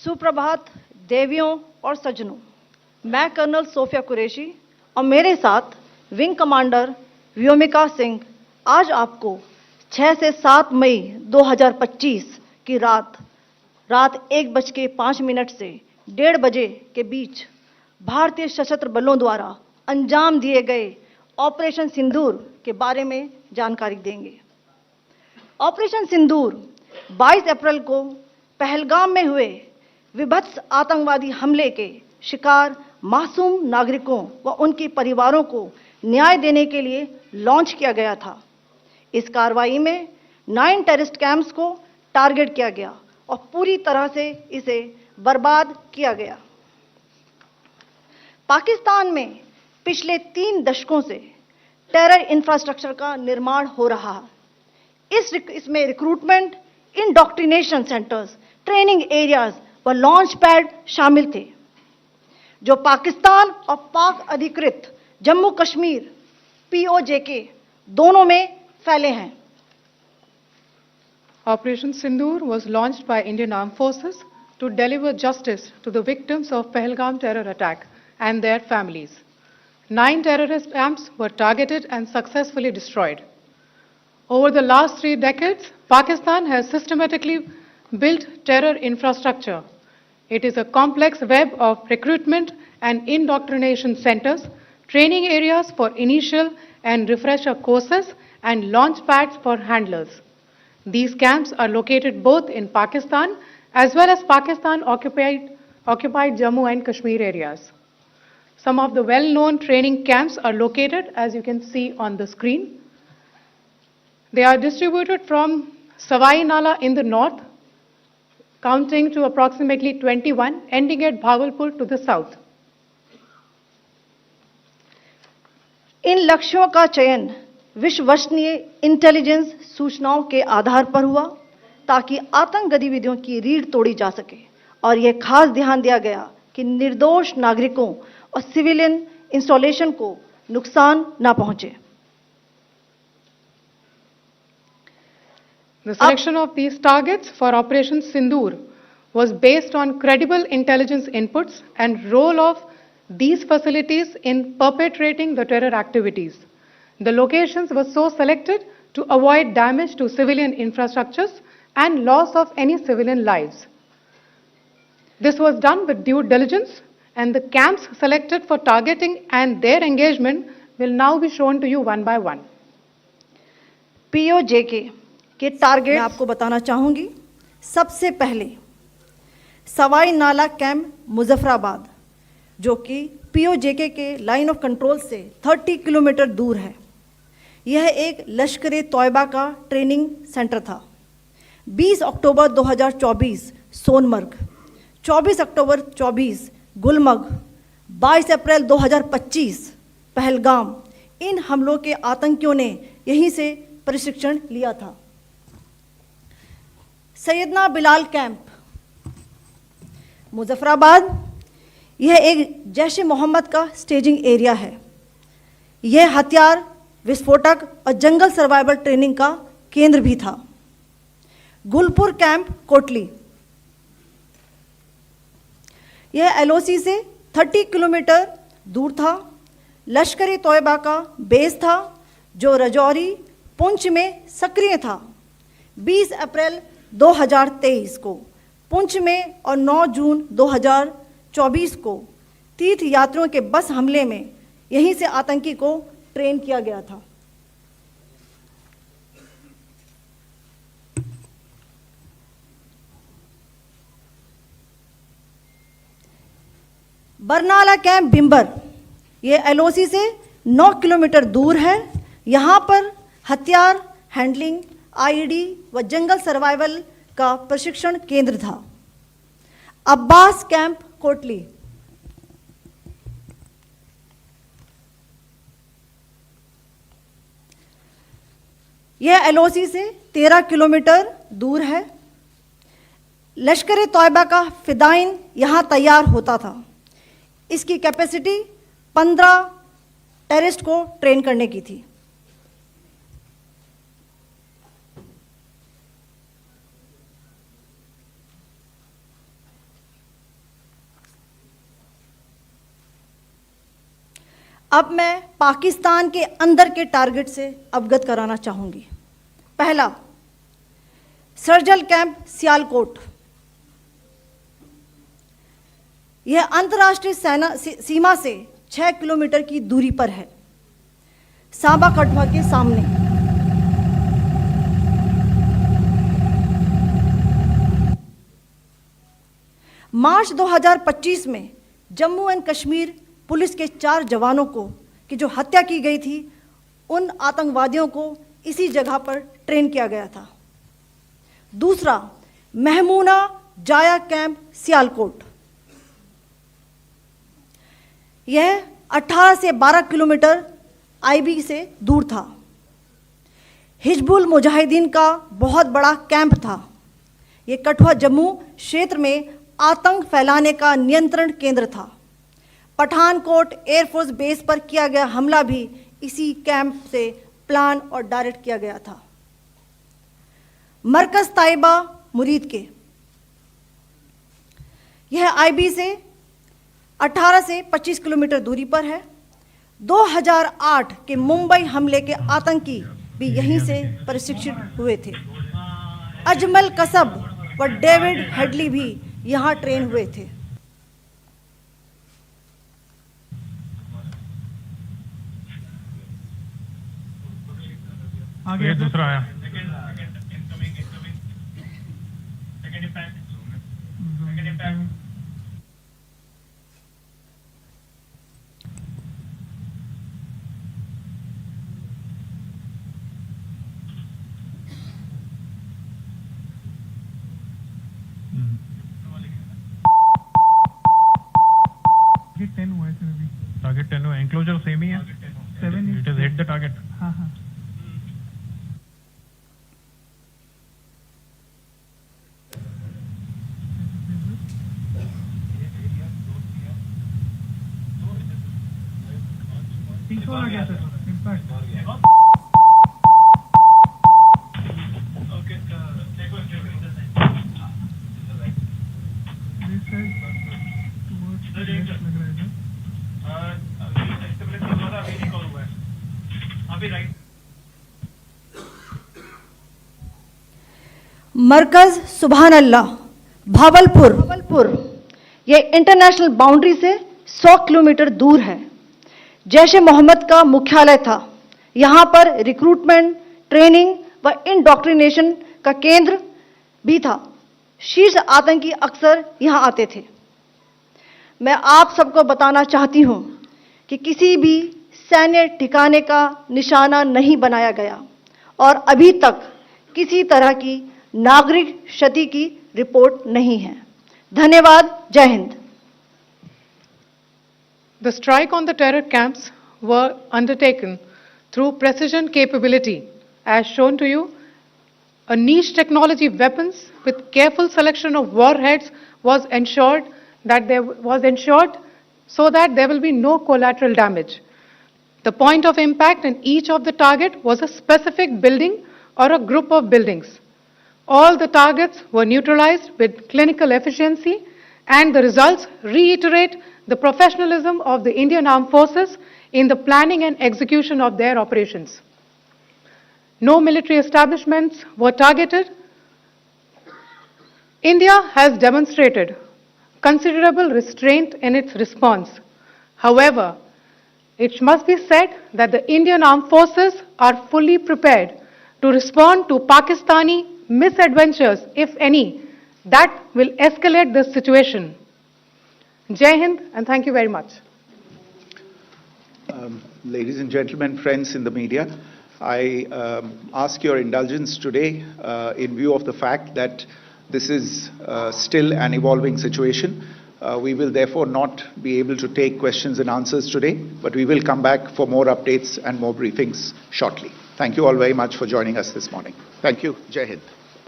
सुप्रभात देवियों और सज्जनों, मैं कर्नल सोफिया कुरैशी और मेरे साथ विंग कमांडर व्योमिका सिंह आज आपको 6 से 7 मई 2025 की रात 1:05 से 1:30 बजे के बीच भारतीय सशस्त्र बलों द्वारा अंजाम दिए गए ऑपरेशन सिंदूर के बारे में जानकारी देंगे। ऑपरेशन सिंदूर 22 अप्रैल को पहलगाम में हुए विभत्स आतंकवादी हमले के शिकार मासूम नागरिकों व उनके परिवारों को न्याय देने के लिए लॉन्च किया गया था। इस कार्रवाई में 9 टेररिस्ट कैंप्स को टारगेट किया गया और पूरी तरह से इसे बर्बाद किया गया। पाकिस्तान में पिछले 3 दशकों से टेरर इंफ्रास्ट्रक्चर का निर्माण हो रहा है। इसमें recruitment, indoctrination centres, training areas व लॉन्च पैड शामिल थे, जो पाकिस्तान और पाक अधिकृत जम्मू कश्मीर POJK दोनों में फैले हैं। Operation Sindoor was launched by Indian Armed Forces to deliver justice to the victims of Pahalgam terror attack and their families. 9 terrorist camps were targeted and successfully destroyed. Over the last 3 decades, Pakistan has systematically built terror infrastructure. It is a complex web of recruitment and indoctrination centers, training areas for initial and refresher courses, and launch pads for handlers. These camps are located both in Pakistan as well as Pakistan-occupied Jammu and Kashmir areas. Some of the well-known training camps are located, as you can see on the screen. They are distributed from Savai Nala in the north, counting to approximately 21, ending at Bhagalpur to the south. इन लक्ष्यों का चयन विश्वसनीय intelligence सूचनाओं के आधार पर हुआ ताकि आतंक गतिविधियों की रीढ़ तोड़ी जा सके, और यह खास ध्यान दिया गया कि निर्दोष नागरिकों और सिविलियन इंस्टॉलेशन को नुकसान न पहुंचे। The selection of these targets for Operation Sindoor was based on credible intelligence inputs and role of these facilities in perpetrating the terror activities. The locations were so selected to avoid damage to civilian infrastructures and loss of any civilian lives. This was done with due diligence, and the camps selected for targeting and their engagement will now be shown to you one by one. POJK के target मैं आपको बताना चाहूंगी। सबसे पहले सवाई नाला camp Muzaffarabad, जो कि POJK के लाइन ऑफ कंट्रोल से 30 किलोमीटर दूर है। यह एक लश्कर तौयबा का ट्रेनिंग सेंटर था। 20 अक्टूबर 2024 सोनमर्ग, 24 अक्टूबर 24 गुलमर्ग, 22 अप्रैल 2025 पहलगाम, इन हमलों के आतंकियों ने यहीं से प्रशिक्षण लिया था। सैयदना बिलाल कैंप मुजफ्फराबाद, यह एक जैश ए मोहम्मद का स्टेजिंग एरिया है। यह हथियार, विस्फोटक और जंगल सर्वाइवल ट्रेनिंग का केंद्र भी था। गुलपुर कैंप कोटली, यह LOC से 30 किलोमीटर दूर था। लश्कर तौयबा का बेस था, जो रजौरी, पुंछ में सक्रिय था। 20 अप्रैल 2023 को पुंछ में और 9 जून 2024 को तीर्थ यात्रियों के बस हमले में यहीं से आतंकी को ट्रेन किया गया था। बरनाला कैंप बिम्बर, यह LOC से 9 किलोमीटर दूर है। यहाँ पर हथियार, हैंडलिंग, IED व जंगल सर्वाइवल का प्रशिक्षण केंद्र था। अब्बास कैंप कोटली, यह LOC से 13 किलोमीटर दूर है। लश्कर तौयबा का फिदाइन यहाँ तैयार होता था। इसकी कैपेसिटी 15 टेररिस्ट को ट्रेन करने की थी। अब मैं पाकिस्तान के अंदर के टारगेट से अवगत कराना चाहूंगी। पहला, सर्जिकल कैंप सियालकोट। यह अंतर्राष्ट्रीय सीमा से 6 किलोमीटर की दूरी पर है, सांबा कठुआ के सामने। मार्च 2025 में जम्मू एंड कश्मीर पुलिस के 4 जवानों को की जो हत्या की गई थी, उन आतंकवादियों को इसी जगह पर ट्रेन किया गया था। दूसरा, महमूना जाया कैंप सियालकोट। यह 18 से 12 किलोमीटर आईबी से दूर था। हिजबुल मुजाहिदीन का बहुत बड़ा कैंप था। यह कठुआ जम्मू क्षेत्र में आतंक फैलाने का नियंत्रण केंद्र था। पठानकोट एयरफोर्स बेस पर किया गया हमला भी इसी कैंप से प्लान और डायरेक्ट किया गया था। मरकज ताइबा मुरीद के, यह आईबी से 18 से 25 किलोमीटर दूरी पर है। 2008 के मुंबई हमले के आतंकी भी यहीं से प्रशिक्षित हुए थे। अजमल कसब व डेविड हेडली भी यहां ट्रेन हुए थे। आगे दूसरा आया। टारगेट 10 हुआ, एंक्लोजर सेम ही है। 7 it is hit the target. हाँ हाँ। तीसरा आ गया सर, इम्पैक्ट। ओके, देखो दिस इज टुवर्ड्स लग रहा है। मरकज सुभान अल्लाह भावलपुर, यह इंटरनेशनल बाउंड्री से 100 किलोमीटर दूर है। जैश ए मोहम्मद का मुख्यालय था। यहां पर रिक्रूटमेंट, ट्रेनिंग व इंडोक्ट्रिनेशन का केंद्र भी था। शीर्ष आतंकी अक्सर यहां आते थे। मैं आप सबको बताना चाहती हूं कि किसी भी सैन्य ठिकाने का निशाना नहीं बनाया गया और अभी तक किसी तरह की नागरिक क्षति की रिपोर्ट नहीं है। धन्यवाद। जय Hind. The strike on the terror camps were undertaken through precision capability, as shown to you. A niche technology weapons with careful selection of warheads was ensured so that there will be no collateral damage. The point of impact in each of the target was a specific building or a group of buildings. All the targets were neutralized with clinical efficiency, and the results reiterate the professionalism of the Indian Armed Forces in the planning and execution of their operations. No military establishments were targeted. India has demonstrated considerable restraint in its response. However, it must be said that the Indian Armed Forces are fully prepared to respond to Pakistani misadventures, if any, that will escalate the situation. Jai Hind, and thank you very much. Ladies and gentlemen, friends in the media, I ask your indulgence today in view of the fact that this is still an evolving situation. We will therefore not be able to take questions and answers today, but we will come back for more updates and more briefings shortly. Thank you all very much for joining us this morning. Thank you. Jai Hind.